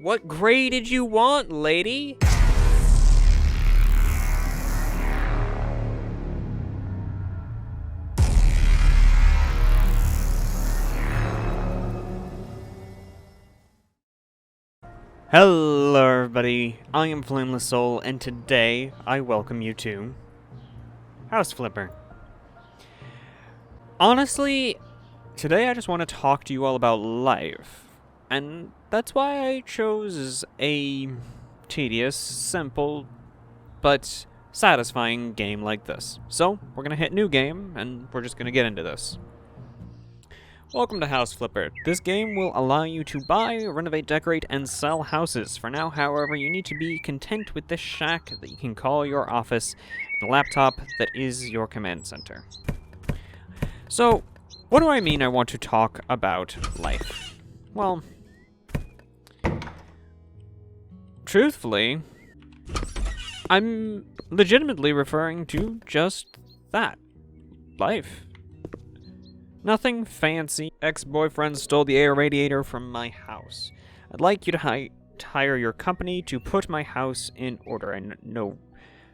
What grade did you want, lady? Hello everybody, I am Flameless Soul, and today I welcome you to House Flipper. Honestly, today I just want to talk to you all about life, and that's why I chose a tedious, simple, but satisfying game like this. So, we're gonna hit new game, and we're just gonna get into this. Welcome to House Flipper. This game will allow you to buy, renovate, decorate, and sell houses. For now, however, you need to be content with this shack that you can call your office, and a laptop that is your command center. So, what do I mean I want to talk about life? Well, truthfully, I'm legitimately referring to just that. Life. Nothing fancy. Ex-boyfriend stole the air radiator from my house. I'd like you to hire your company to put my house in order. I know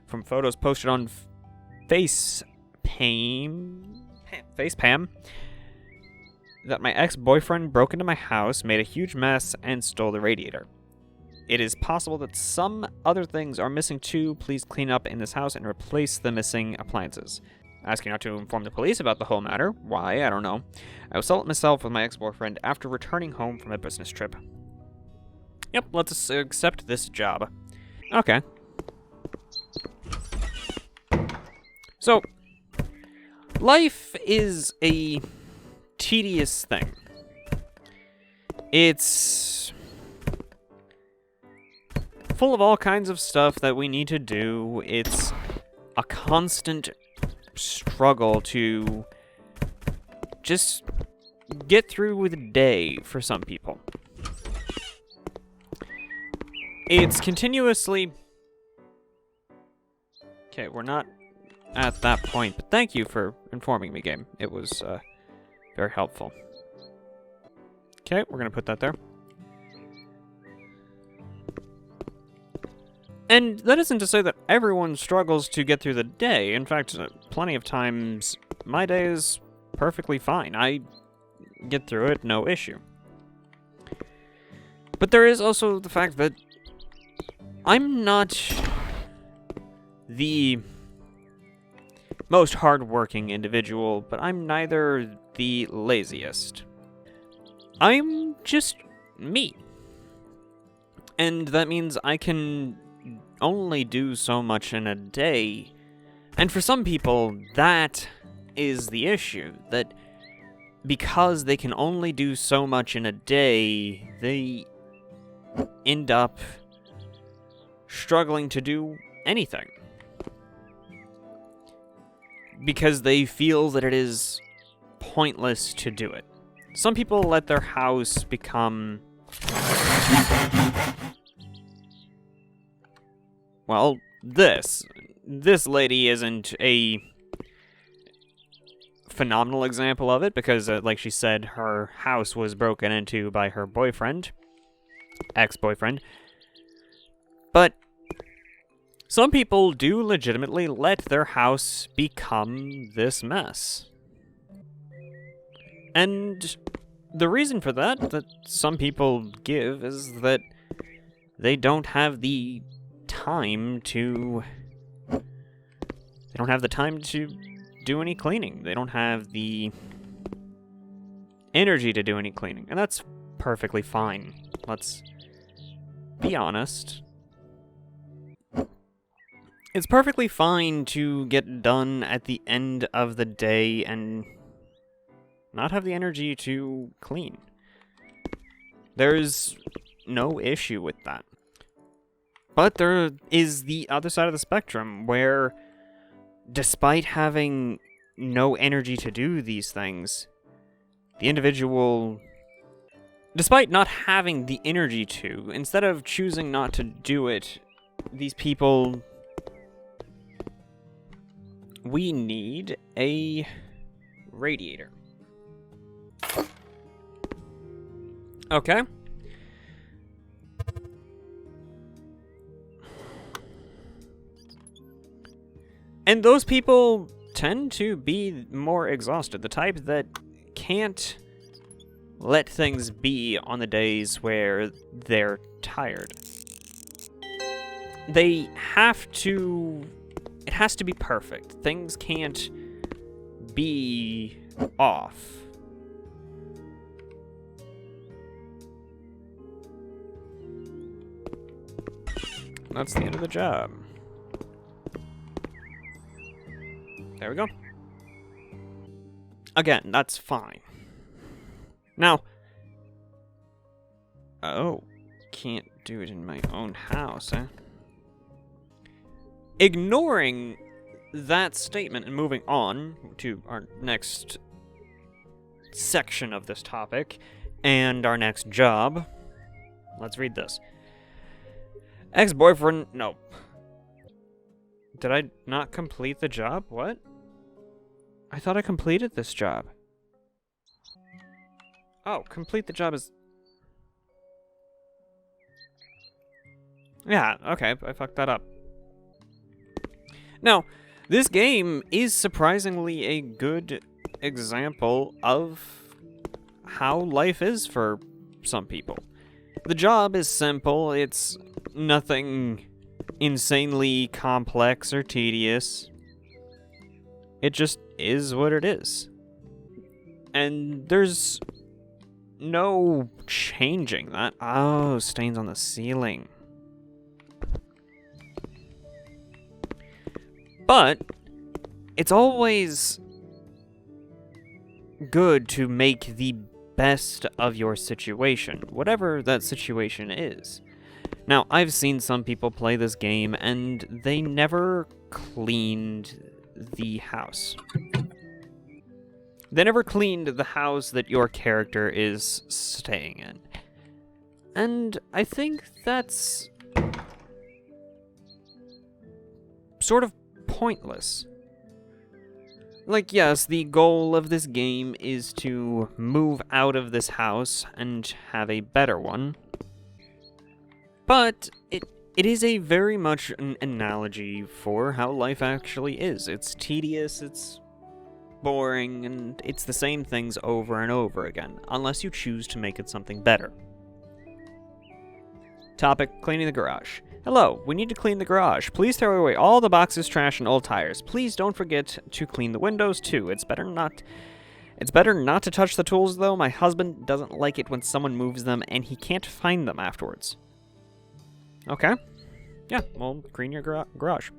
from photos posted on FacePam that my ex-boyfriend broke into my house, made a huge mess, and stole the radiator. It is possible that some other things are missing too. Please clean up in this house and replace the missing appliances. Asking not to inform the police about the whole matter. Why? I don't know. I will settle it myself with my ex-boyfriend after returning home from a business trip. Yep, let's accept this job. Okay. So, life is a tedious thing. It's full of all kinds of stuff that we need to do. It's a constant struggle to just get through the day for some people. It's continuously... Okay, we're not at that point, but thank you for informing me, game. It was very helpful. Okay, we're gonna put that there. And that isn't to say that everyone struggles to get through the day. In fact, plenty of times, my day is perfectly fine. I get through it, no issue. But there is also the fact that I'm not the most hardworking individual, but I'm neither the laziest. I'm just me. And that means I can only do so much in a day. And for some people, that is the issue. That because they can only do so much in a day, they end up struggling to do anything. Because they feel that it is pointless to do it. Some people let their house become... Well, this lady isn't a phenomenal example of it because, like she said, her house was broken into by her boyfriend, ex-boyfriend. But some people do legitimately let their house become this mess. And the reason for that some people give is that they don't have the time to... They don't have the time to do any cleaning. They don't have the energy to do any cleaning. And that's perfectly fine. Let's be honest. It's perfectly fine to get done at the end of the day and not have the energy to clean. There's no issue with that. But there is the other side of the spectrum where, despite having no energy to do these things, the individual, despite not having the energy to, instead of choosing not to do it, these people... We need a radiator. Okay. And those people tend to be more exhausted, the type that can't let things be on the days where they're tired. They have to... It has to be perfect. Things can't be off. That's the end of the job. There we go. Again, that's fine. Now... Oh, can't do it in my own house, eh? Ignoring that statement and moving on to our next section of this topic and our next job. Let's read this. Ex-boyfriend... No. Did I not complete the job? What? I thought I completed this job. Oh, complete the job is... Yeah, okay, I fucked that up. Now, this game is surprisingly a good example of how life is for some people. The job is simple, it's nothing insanely complex or tedious. It just is what it is. And there's no changing that. Oh, stains on the ceiling. But it's always good to make the best of your situation, whatever that situation is. Now, I've seen some people play this game and they never cleaned the house. They never cleaned the house that your character is staying in. And I think that's sort of pointless. Like, yes, the goal of this game is to move out of this house and have a better one. But it is a very much an analogy for how life actually is. It's tedious, it's boring, and it's the same things over and over again, unless you choose to make it something better. Topic, cleaning the garage. Hello, we need to clean the garage. Please throw away all the boxes, trash, and old tires. Please don't forget to clean the windows, too. It's better not to touch the tools, though. My husband doesn't like it when someone moves them, and he can't find them afterwards. Okay. Yeah, well, clean your garage.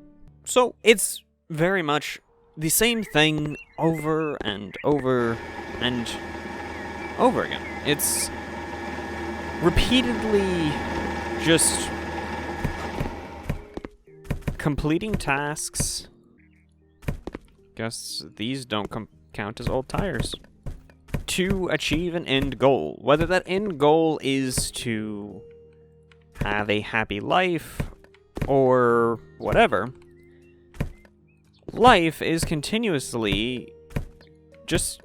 So, it's very much the same thing over and over and over again. It's repeatedly just completing tasks. Guess these don't count as old tires. To achieve an end goal. Whether that end goal is to have a happy life or whatever, life is continuously just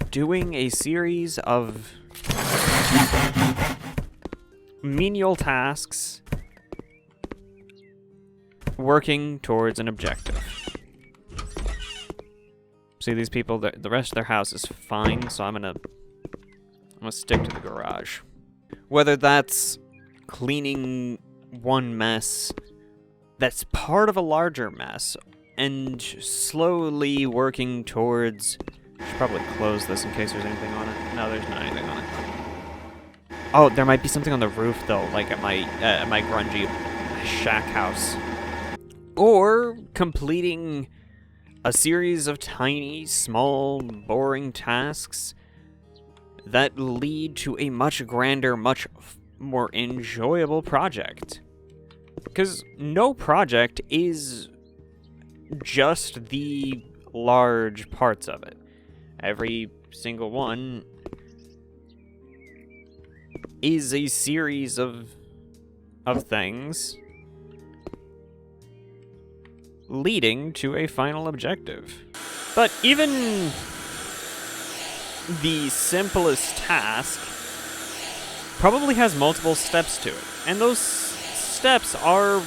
doing a series of menial tasks working towards an objective. See, these people, the rest of their house is fine, so I'm gonna stick to the garage. Whether that's cleaning one mess that's part of a larger mess and slowly working towards... I should probably close this in case there's anything on it. No, there's not anything on it. Oh, there might be something on the roof, though, like at my grungy shack house. Or completing a series of tiny, small, boring tasks that lead to a much grander, much more enjoyable project. Because no project is just the large parts of it. Every single one is a series of things leading to a final objective. But even the simplest task probably has multiple steps to it, and those steps are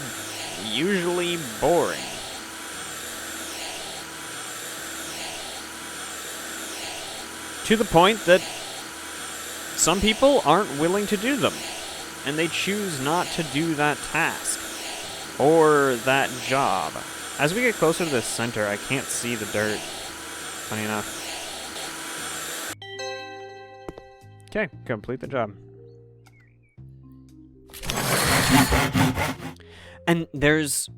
usually boring. To the point that some people aren't willing to do them, and they choose not to do that task or that job. As we get closer to the center, I can't see the dirt, funny enough. Okay, complete the job. And there's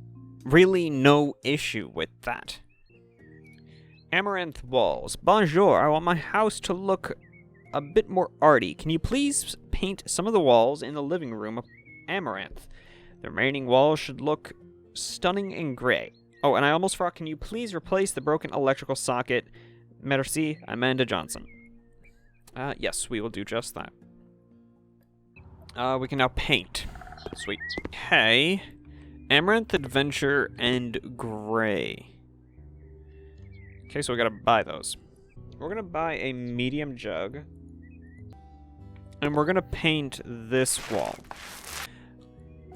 really no issue with that. Amaranth walls. Bonjour, I want my house to look a bit more arty. Can you please paint some of the walls in the living room amaranth? The remaining walls should look stunning in gray. Oh, and I almost forgot, can you please replace the broken electrical socket? Merci, Amanda Johnson. Yes, we will do just that. We can now paint. Sweet. Okay. Amaranth, Adventure, and Gray. Okay, so we gotta buy those. We're gonna buy a medium jug. And we're gonna paint this wall.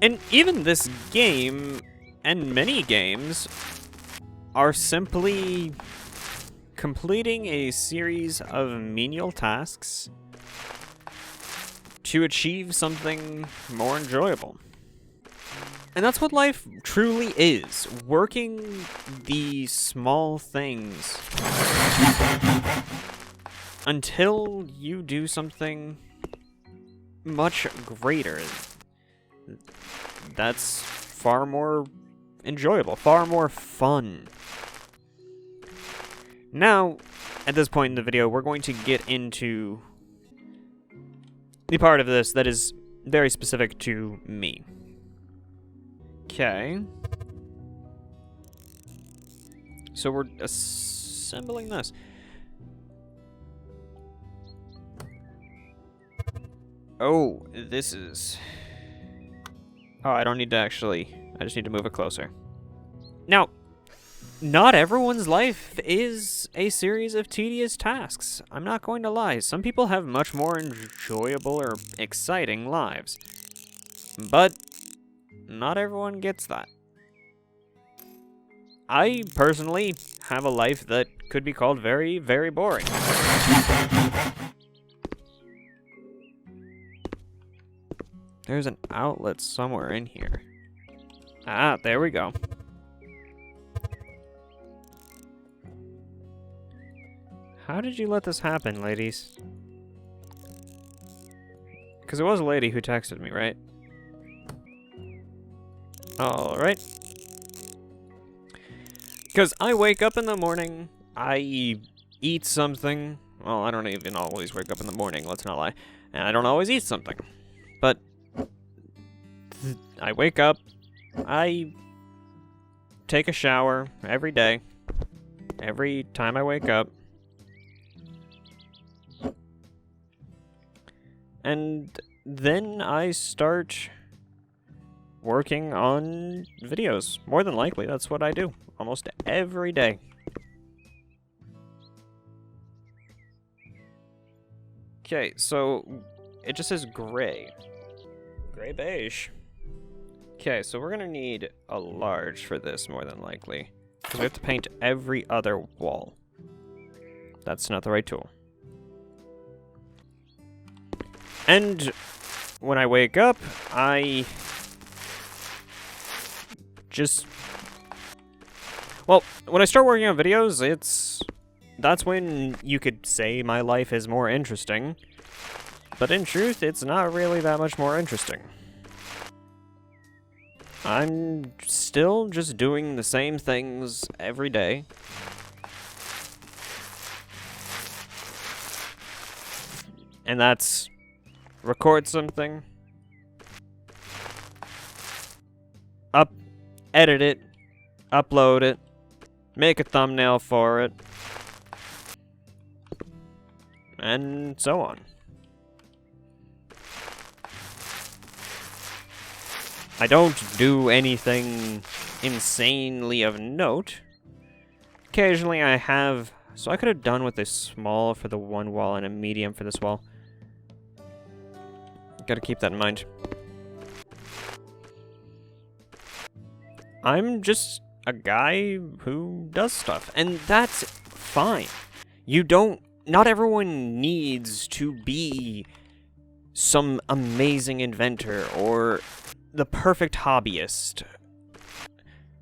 And even this game, and many games, are simply completing a series of menial tasks to achieve something more enjoyable. And that's what life truly is. Working the small things until you do something much greater. That's far more enjoyable, far more fun. Now, at this point in the video, we're going to get into the part of this that is very specific to me. Okay. So we're assembling this. Oh, this is... Oh, I don't need to actually... I just need to move it closer. Now, not everyone's life is a series of tedious tasks. I'm not going to lie. Some people have much more enjoyable or exciting lives. But not everyone gets that. I personally have a life that could be called very, very boring. There's an outlet somewhere in here. Ah, there we go. How did you let this happen, ladies? Because it was a lady who texted me, right? Alright. Because I wake up in the morning, I eat something. Well, I don't even always wake up in the morning, let's not lie. And I don't always eat something. But I wake up, I take a shower every day, every time I wake up. And then I start working on videos. More than likely, that's what I do. Almost every day. Okay, so it just says gray. Gray beige. Okay, so we're gonna need a large for this, more than likely. Because we have to paint every other wall. That's not the right tool. And when I wake up, I just... Well, when I start working on videos, that's when you could say my life is more interesting. But in truth, it's not really that much more interesting. I'm still just doing the same things every day. And that's record something, edit it, upload it, make a thumbnail for it, and so on. I don't do anything insanely of note. Occasionally I have... So I could have done with a small for the one wall and a medium for this wall. Gotta keep that in mind. I'm just a guy who does stuff, and that's fine. You don't not everyone needs to be some amazing inventor or the perfect hobbyist.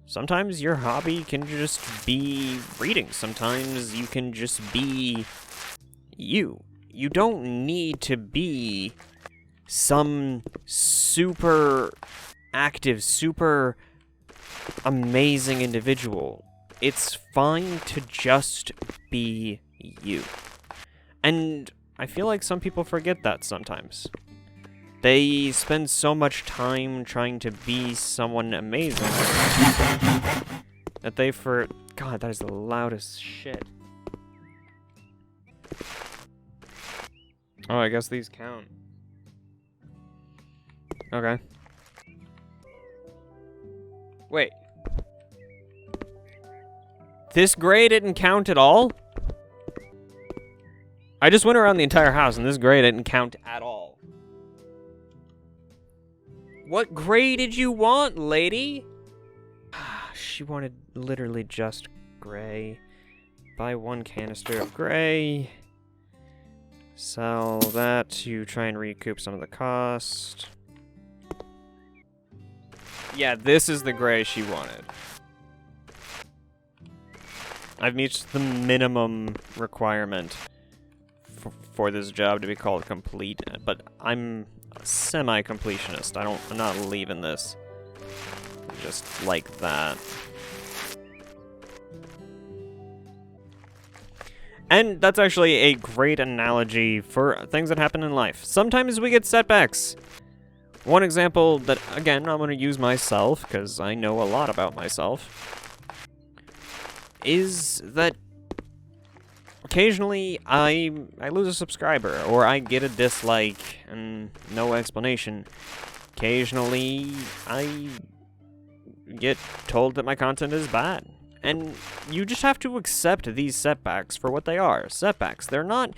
Sometimes your hobby can just be reading. Sometimes you can just be you. You don't need to be some super active, super amazing individual. It's fine to just be you. And I feel like some people forget that sometimes. They spend so much time trying to be someone amazing that they God, that is the loudest shit. Oh, I guess these count. Okay. Wait. This gray didn't count at all? I just went around the entire house and this gray didn't count at all. What gray did you want, lady? She wanted literally just gray. Buy 1 canister of gray. Sell that to try and recoup some of the cost. Yeah, this is the gray she wanted. I've reached the minimum requirement for this job to be called complete, but I'm a semi-completionist. I'm not leaving this just like that. And that's actually a great analogy for things that happen in life. Sometimes we get setbacks. One example that, again, I'm going to use myself, because I know a lot about myself, is that occasionally I lose a subscriber, or I get a dislike, and no explanation. Occasionally, I get told that my content is bad. And you just have to accept these setbacks for what they are. Setbacks. They're not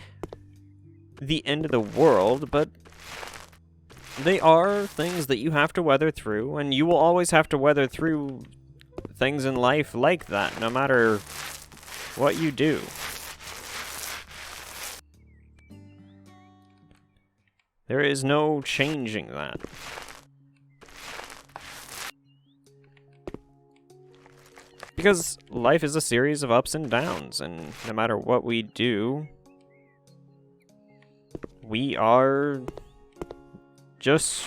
the end of the world, but they are things that you have to weather through, and you will always have to weather through things in life like that, no matter what you do. There is no changing that. Because life is a series of ups and downs, and no matter what we do, we are just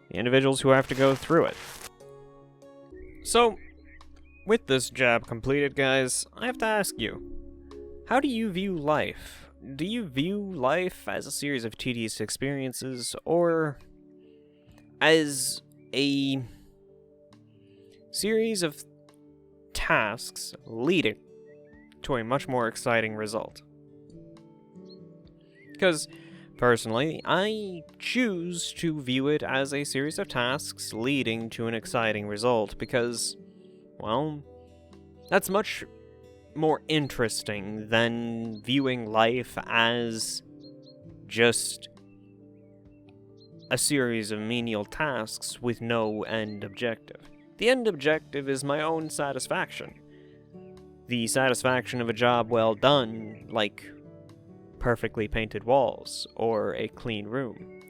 the individuals who have to go through it. So, with this job completed, guys, I have to ask you, how do you view life? Do you view life as a series of tedious experiences, or as a series of tasks leading to a much more exciting result? Because, personally, I choose to view it as a series of tasks leading to an exciting result because, well, that's much more interesting than viewing life as just a series of menial tasks with no end objective. The end objective is my own satisfaction. The satisfaction of a job well done, like perfectly painted walls or a clean room.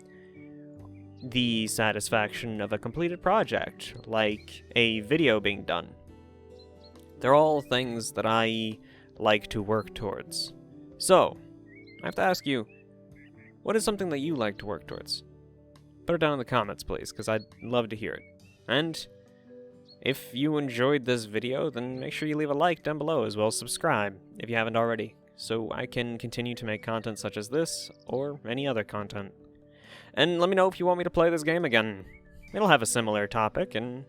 The satisfaction of a completed project, like a video being done. They're all things that I like to work towards. So, I have to ask you, what is something that you like to work towards? Put it down in the comments, please, because I'd love to hear it. And if you enjoyed this video, then make sure you leave a like down below, as well as subscribe if you haven't already, so I can continue to make content such as this, or any other content. And let me know if you want me to play this game again. It'll have a similar topic, and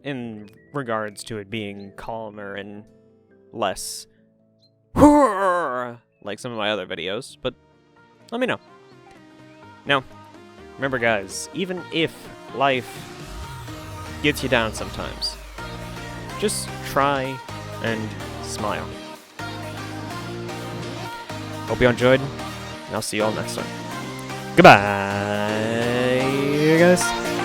in regards to it being calmer and less like some of my other videos, but let me know. Now, remember guys, even if life gets you down sometimes, just try and smile. Hope you enjoyed, and I'll see you all next time. Goodbye, guys.